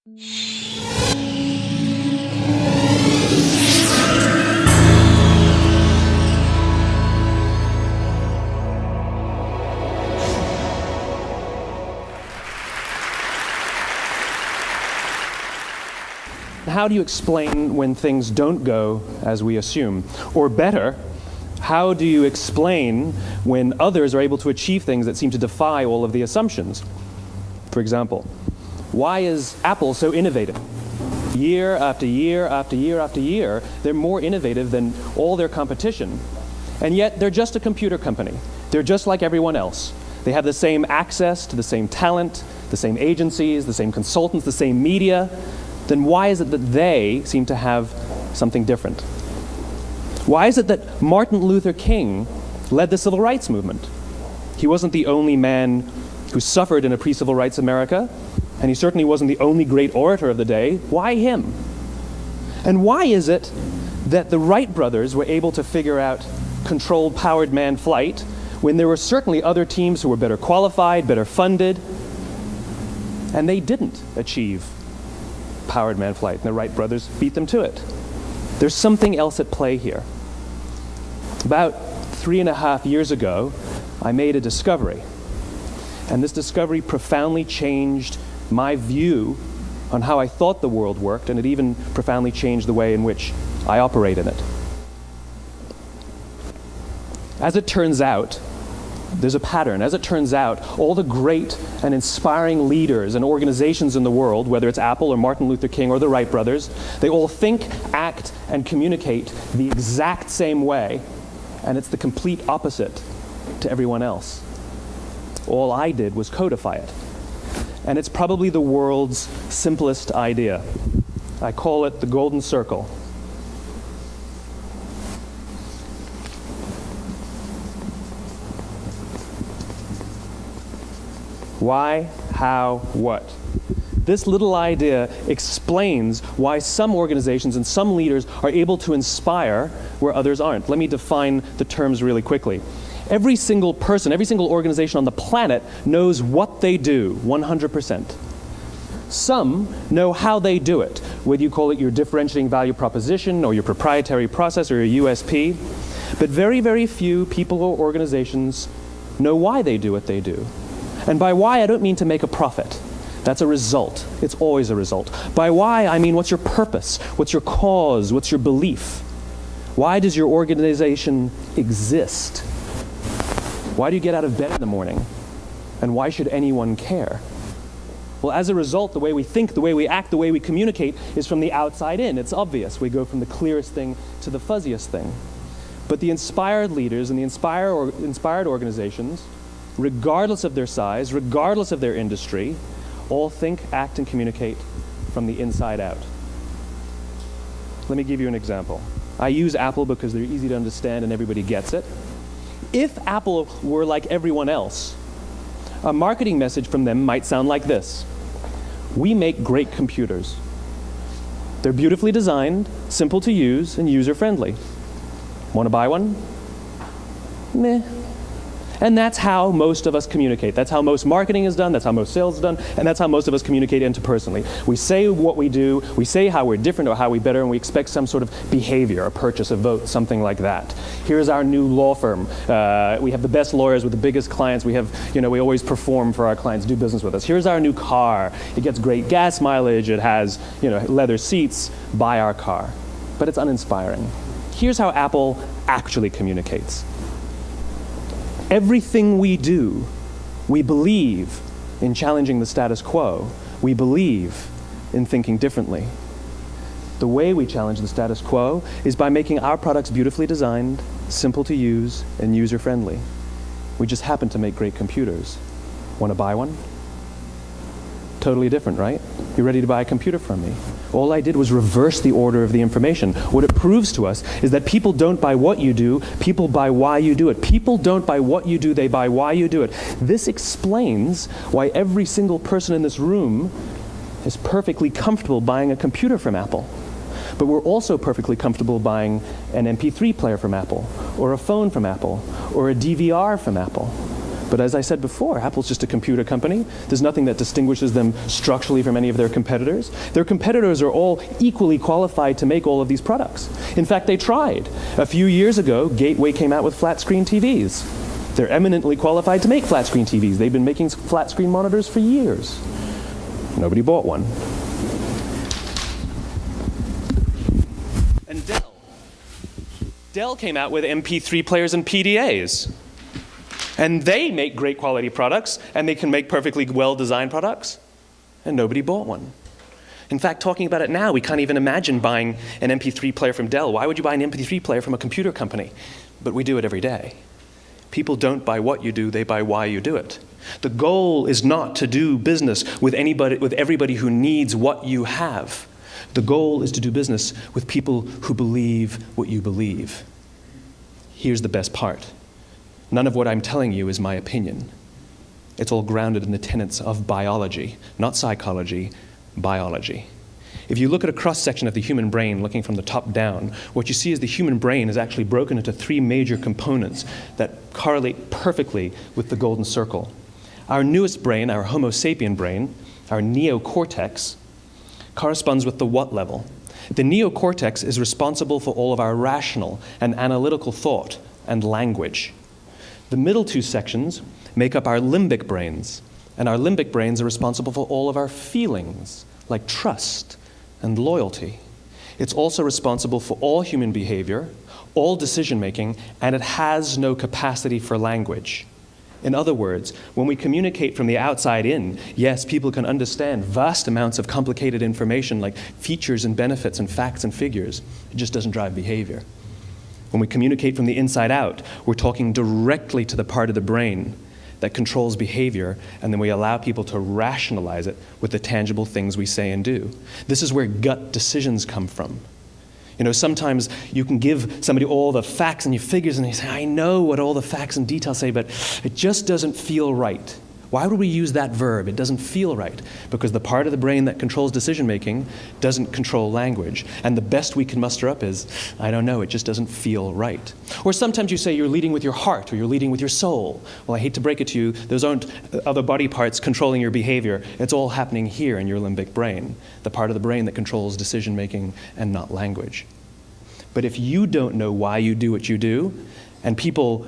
How do you explain when things don't go as we assume? Or better, how do you explain when others are able to achieve things that seem to defy all of the assumptions? For example, why is Apple so innovative? Year after year after year after year, they're more innovative than all their competition. And yet, they're just a computer company. They're just like everyone else. They have the same access to the same talent, the same agencies, the same consultants, the same media. Then why is it that they seem to have something different? Why is it that Martin Luther King led the civil rights movement? He wasn't the only man who suffered in a pre-civil rights America, and he certainly wasn't the only great orator of the day. Why him? And why is it that the Wright brothers were able to figure out controlled powered manned flight when there were certainly other teams who were better qualified, better funded, and they didn't achieve powered manned flight, and the Wright brothers beat them to it? There's something else at play here. About 3.5 years ago, I made a discovery, and this discovery profoundly changed my view on how I thought the world worked, and it even profoundly changed the way in which I operate in it. As it turns out, there's a pattern. As it turns out, all the great and inspiring leaders and organizations in the world, whether it's Apple or Martin Luther King or the Wright brothers, they all think, act, and communicate the exact same way, and it's the complete opposite to everyone else. All I did was codify it. And it's probably the world's simplest idea. I call it the golden circle. Why, how, what? This little idea explains why some organizations and some leaders are able to inspire where others aren't. Let me define the terms really quickly. Every single person, every single organization on the planet knows what they do, 100%. Some know how they do it, whether you call it your differentiating value proposition or your proprietary process or your USP. But very, very few people or organizations know why they do what they do. And by why, I don't mean to make a profit. That's a result. It's always a result. By why, I mean what's your purpose? What's your cause? What's your belief? Why does your organization exist? Why do you get out of bed in the morning? And why should anyone care? Well, as a result, the way we think, the way we act, the way we communicate is from the outside in. It's obvious. We go from the clearest thing to the fuzziest thing. But the inspired leaders and the inspired organizations, regardless of their size, regardless of their industry, all think, act, and communicate from the inside out. Let me give you an example. I use Apple because they're easy to understand and everybody gets it. If Apple were like everyone else, a marketing message from them might sound like this: we make great computers. They're beautifully designed, simple to use, and user-friendly. Want to buy one? Meh. And that's how most of us communicate. That's how most marketing is done, that's how most sales is done, and that's how most of us communicate interpersonally. We say what we do, we say how we're different or how we're better, and we expect some sort of behavior, a purchase, a vote, something like that. Here's our new law firm. We have the best lawyers with the biggest clients. We always perform for our clients, do business with us. Here's our new car. It gets great gas mileage. It has, leather seats. Buy our car. But it's uninspiring. Here's how Apple actually communicates. Everything we do, we believe in challenging the status quo. We believe in thinking differently. The way we challenge the status quo is by making our products beautifully designed, simple to use, and user-friendly. We just happen to make great computers. Want to buy one? Totally different, right? You're ready to buy a computer from me. All I did was reverse the order of the information. What it proves to us is that people don't buy what you do, people buy why you do it. People don't buy what you do, they buy why you do it. This explains why every single person in this room is perfectly comfortable buying a computer from Apple. But we're also perfectly comfortable buying an MP3 player from Apple, or a phone from Apple, or a DVR from Apple. But as I said before, Apple's just a computer company. There's nothing that distinguishes them structurally from any of their competitors. Their competitors are all equally qualified to make all of these products. In fact, they tried. A few years ago, Gateway came out with flat screen TVs. They're eminently qualified to make flat screen TVs. They've been making flat screen monitors for years. Nobody bought one. And Dell came out with MP3 players and PDAs. And they make great quality products, and they can make perfectly well-designed products, and nobody bought one. In fact, talking about it now, we can't even imagine buying an MP3 player from Dell. Why would you buy an MP3 player from a computer company? But we do it every day. People don't buy what you do, they buy why you do it. The goal is not to do business with everybody who needs what you have. The goal is to do business with people who believe what you believe. Here's the best part. None of what I'm telling you is my opinion. It's all grounded in the tenets of biology, not psychology, biology. If you look at a cross-section of the human brain, looking from the top down, what you see is the human brain is actually broken into three major components that correlate perfectly with the golden circle. Our newest brain, our Homo sapien brain, our neocortex, corresponds with the what level. The neocortex is responsible for all of our rational and analytical thought and language. The middle two sections make up our limbic brains, and our limbic brains are responsible for all of our feelings, like trust and loyalty. It's also responsible for all human behavior, all decision-making, and it has no capacity for language. In other words, when we communicate from the outside in, yes, people can understand vast amounts of complicated information like features and benefits and facts and figures. It just doesn't drive behavior. When we communicate from the inside out, we're talking directly to the part of the brain that controls behavior, and then we allow people to rationalize it with the tangible things we say and do. This is where gut decisions come from. You know, sometimes you can give somebody all the facts and your figures, and they say, I know what all the facts and details say, but it just doesn't feel right. Why would we use that verb? It doesn't feel right. Because the part of the brain that controls decision-making doesn't control language. And the best we can muster up is, I don't know, it just doesn't feel right. Or sometimes you say you're leading with your heart or you're leading with your soul. Well, I hate to break it to you, those aren't other body parts controlling your behavior. It's all happening here in your limbic brain, the part of the brain that controls decision-making and not language. But if you don't know why you do what you do, and people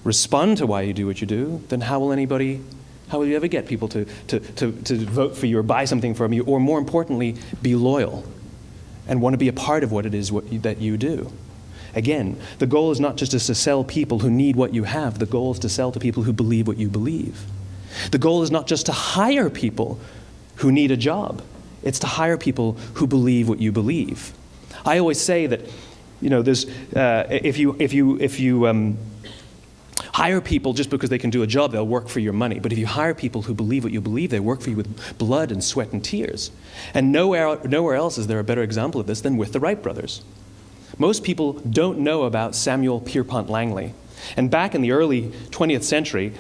respond to why you do what you do, then how will you ever get people to vote for you or buy something from you, or more importantly, be loyal and want to be a part of what it is that you do? Again, the goal is not just to sell people who need what you have. The goal is to sell to people who believe what you believe. The goal is not just to hire people who need a job. It's to hire people who believe what you believe. I always say that, you know, there's if you hire people just because they can do a job, they'll work for your money. But if you hire people who believe what you believe, they work for you with blood and sweat and tears. And nowhere else is there a better example of this than with the Wright brothers. Most people don't know about Samuel Pierpont Langley. And back in the early 20th century,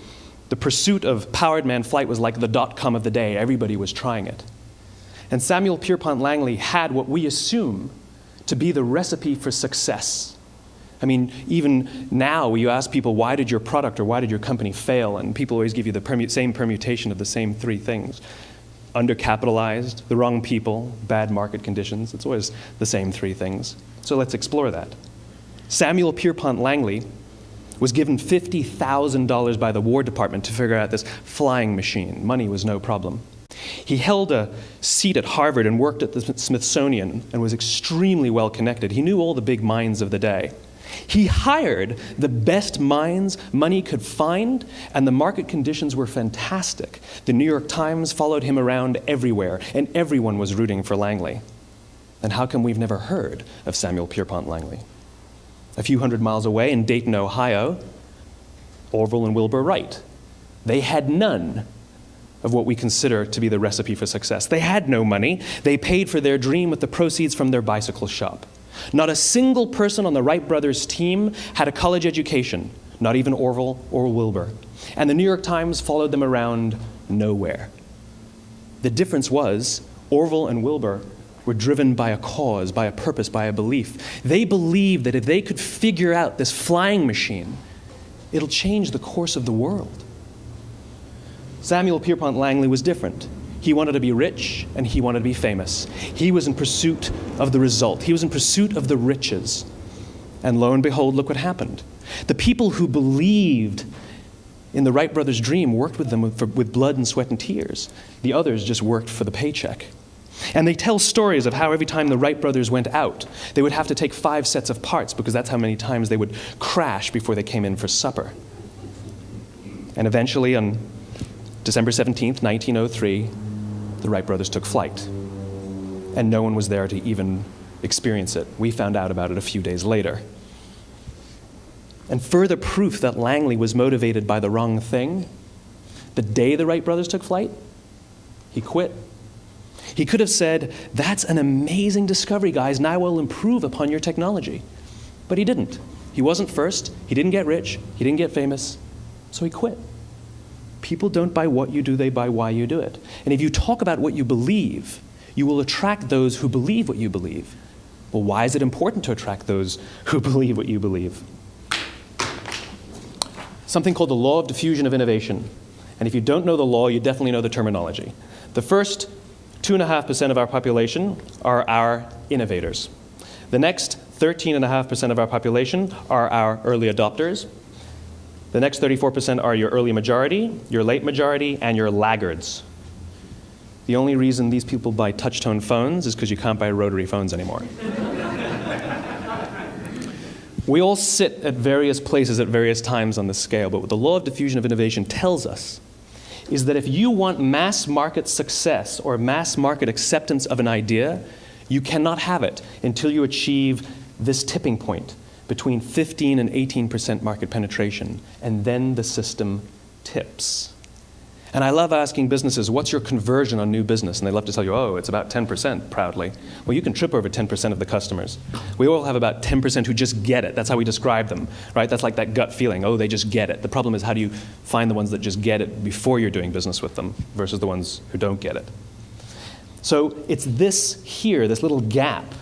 the pursuit of powered man flight was like the dot-com of the day. Everybody was trying it. And Samuel Pierpont Langley had what we assume to be the recipe for success. I mean, even now, you ask people, why did your product or why did your company fail? And people always give you the same permutation of the same three things. Undercapitalized, the wrong people, bad market conditions. It's always the same three things. So let's explore that. Samuel Pierpont Langley was given $50,000 by the War Department to figure out this flying machine. Money was no problem. He held a seat at Harvard and worked at the Smithsonian and was extremely well connected. He knew all the big minds of the day. He hired the best minds money could find, and the market conditions were fantastic. The New York Times followed him around everywhere, and everyone was rooting for Langley. And how come we've never heard of Samuel Pierpont Langley? A few hundred miles away in Dayton, Ohio, Orville and Wilbur Wright. They had none of what we consider to be the recipe for success. They had no money. They paid for their dream with the proceeds from their bicycle shop. Not a single person on the Wright brothers' team had a college education, not even Orville or Wilbur. And the New York Times followed them around nowhere. The difference was Orville and Wilbur were driven by a cause, by a purpose, by a belief. They believed that if they could figure out this flying machine, it'll change the course of the world. Samuel Pierpont Langley was different. He wanted to be rich and he wanted to be famous. He was in pursuit of the result. He was in pursuit of the riches. And lo and behold, look what happened. The people who believed in the Wright brothers' dream worked with them with blood and sweat and tears. The others just worked for the paycheck. And they tell stories of how every time the Wright brothers went out, they would have to take 5 sets of parts because that's how many times they would crash before they came in for supper. And eventually, on December 17th, 1903, the Wright brothers took flight. And no one was there to even experience it. We found out about it a few days later. And further proof that Langley was motivated by the wrong thing, the day the Wright brothers took flight, he quit. He could have said, "That's an amazing discovery, guys. Now we'll improve upon your technology." But he didn't. He wasn't first. He didn't get rich. He didn't get famous. So he quit. People don't buy what you do, they buy why you do it. And if you talk about what you believe, you will attract those who believe what you believe. Well, why is it important to attract those who believe what you believe? Something called the law of diffusion of innovation. And if you don't know the law, you definitely know the terminology. The first 2.5% of our population are our innovators. The next 13.5% of our population are our early adopters. The next 34% are your early majority, your late majority, and your laggards. The only reason these people buy touch-tone phones is because you can't buy rotary phones anymore. We all sit at various places at various times on the scale, but what the law of diffusion of innovation tells us is that if you want mass market success or mass market acceptance of an idea, you cannot have it until you achieve this tipping point between 15 and 18% market penetration, and then the system tips. And I love asking businesses, what's your conversion on new business? And they love to tell you, oh, it's about 10% proudly. Well, you can trip over 10% of the customers. We all have about 10% who just get it. That's how we describe them, right? That's like that gut feeling, oh, they just get it. The problem is, how do you find the ones that just get it before you're doing business with them versus the ones who don't get it? So it's this here, this little gap,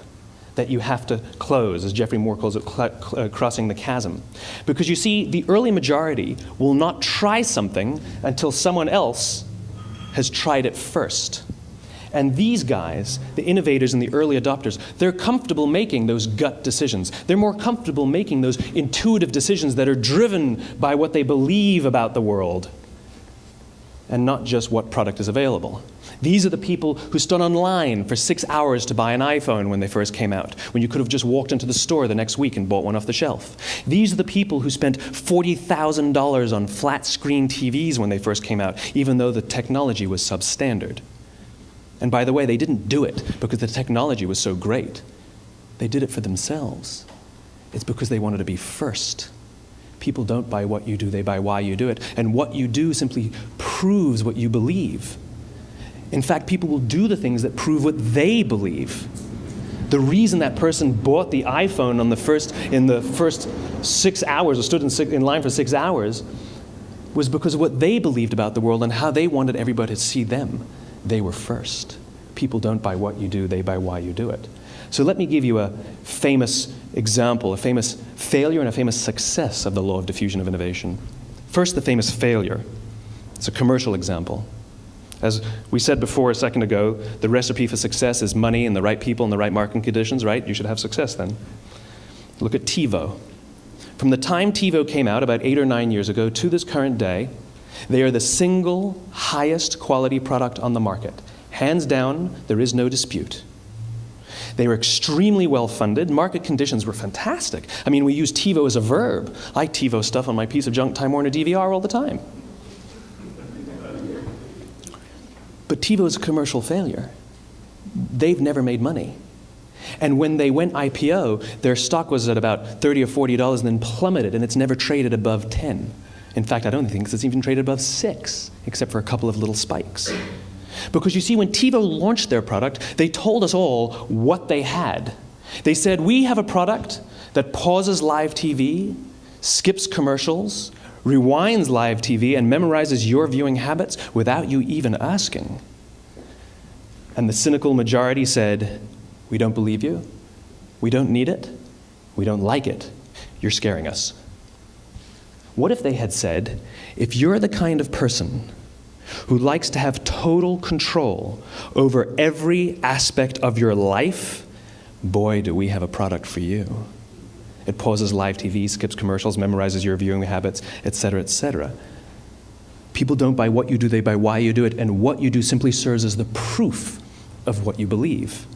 that you have to close, as Geoffrey Moore calls it, crossing the chasm. Because you see, the early majority will not try something until someone else has tried it first. And these guys, the innovators and the early adopters, they're comfortable making those gut decisions. They're more comfortable making those intuitive decisions that are driven by what they believe about the world and not just what product is available. These are the people who stood online for 6 hours to buy an iPhone when they first came out, when you could have just walked into the store the next week and bought one off the shelf. These are the people who spent $40,000 on flat-screen TVs when they first came out, even though the technology was substandard. And by the way, they didn't do it because the technology was so great. They did it for themselves. It's because they wanted to be first. People don't buy what you do, they buy why you do it. And what you do simply proves what you believe. In fact, people will do the things that prove what they believe. The reason that person bought the iPhone in the first 6 hours, or stood in line for 6 hours, was because of what they believed about the world and how they wanted everybody to see them. They were first. People don't buy what you do, they buy why you do it. So let me give you a famous example, a famous failure and a famous success of the law of diffusion of innovation. First, the famous failure. It's a commercial example. As we said before a second ago, the recipe for success is money and the right people and the right marketing conditions, right? You should have success then. Look at TiVo. From the time TiVo came out about 8 or 9 years ago to this current day, they are the single highest quality product on the market. Hands down, there is no dispute. They were extremely well funded. Market conditions were fantastic. I mean, we use TiVo as a verb. I TiVo stuff on my piece of junk Time Warner DVR all the time. But TiVo is a commercial failure. They've never made money. And when they went IPO, their stock was at about $30 or $40 and then plummeted, and it's never traded above 10. In fact, I don't think it's even traded above 6, except for a couple of little spikes. Because you see, when TiVo launched their product, they told us all what they had. They said, we have a product that pauses live TV, skips commercials, rewinds live TV, and memorizes your viewing habits without you even asking. And the cynical majority said, we don't believe you, we don't need it, we don't like it, you're scaring us. What if they had said, if you're the kind of person who likes to have total control over every aspect of your life, boy, do we have a product for you. It pauses live TV, skips commercials, memorizes your viewing habits, etc., etc. People don't buy what you do, they buy why you do it, and what you do simply serves as the proof of what you believe.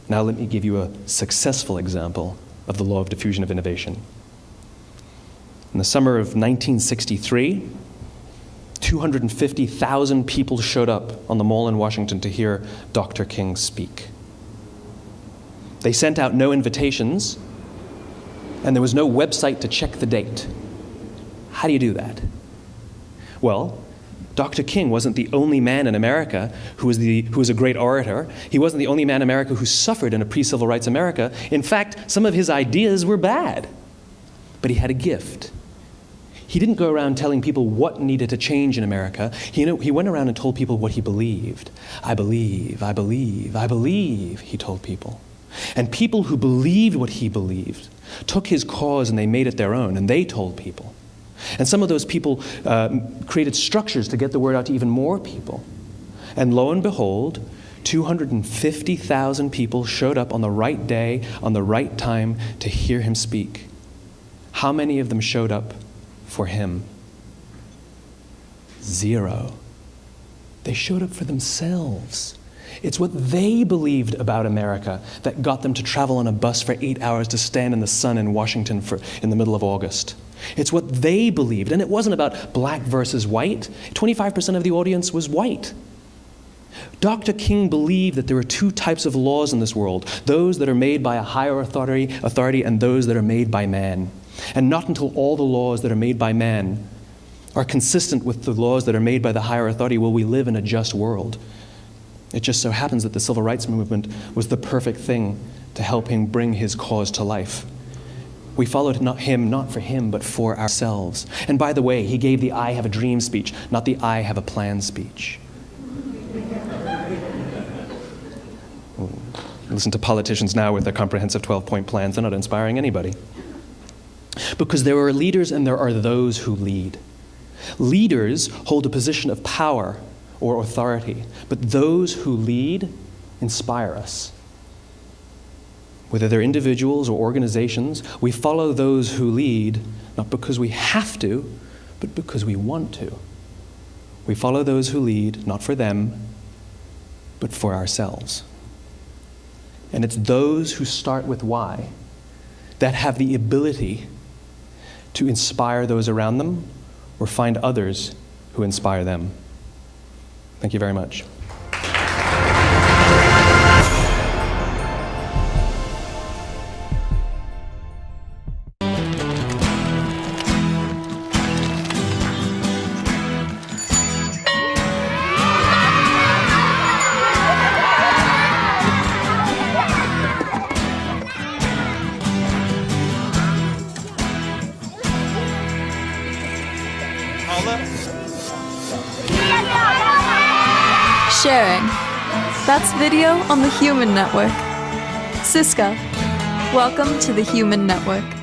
Now let me give you a successful example of the law of diffusion of innovation. In the summer of 1963, 250,000 people showed up on the Mall in Washington to hear Dr. King speak. They sent out no invitations, and there was no website to check the date. How do you do that? Well, Dr. King wasn't the only man in America who was a great orator. He wasn't the only man in America who suffered in a pre-civil rights America. In fact, some of his ideas were bad, but he had a gift. He didn't go around telling people what needed to change in America. He went around and told people what he believed. I believe, I believe, I believe, he told people. And people who believed what he believed took his cause and they made it their own, and they told people. And some of those people created structures to get the word out to even more people. And lo and behold, 250,000 people showed up on the right day, on the right time to hear him speak. How many of them showed up for him? 0. They showed up for themselves. It's what they believed about America that got them to travel on a bus for 8 hours to stand in the sun in Washington in the middle of August. It's what they believed, and it wasn't about black versus white. 25% of the audience was white. Dr. King believed that there are 2 types of laws in this world, those that are made by a higher authority and those that are made by man. And not until all the laws that are made by man are consistent with the laws that are made by the higher authority will we live in a just world. It just so happens that the civil rights movement was the perfect thing to help him bring his cause to life. We followed him not for him, but for ourselves. And by the way, he gave the I have a dream speech, not the I have a plan speech. Listen to politicians now with their comprehensive 12-point plans. They're not inspiring anybody. Because there are leaders and there are those who lead. Leaders hold a position of power or authority, but those who lead inspire us. Whether they're individuals or organizations, we follow those who lead not because we have to, but because we want to. We follow those who lead not for them, but for ourselves. And it's those who start with why that have the ability to inspire those around them or find others who inspire them. Thank you very much. Sharing. That's video on the Human Network. Siska, welcome to the Human Network.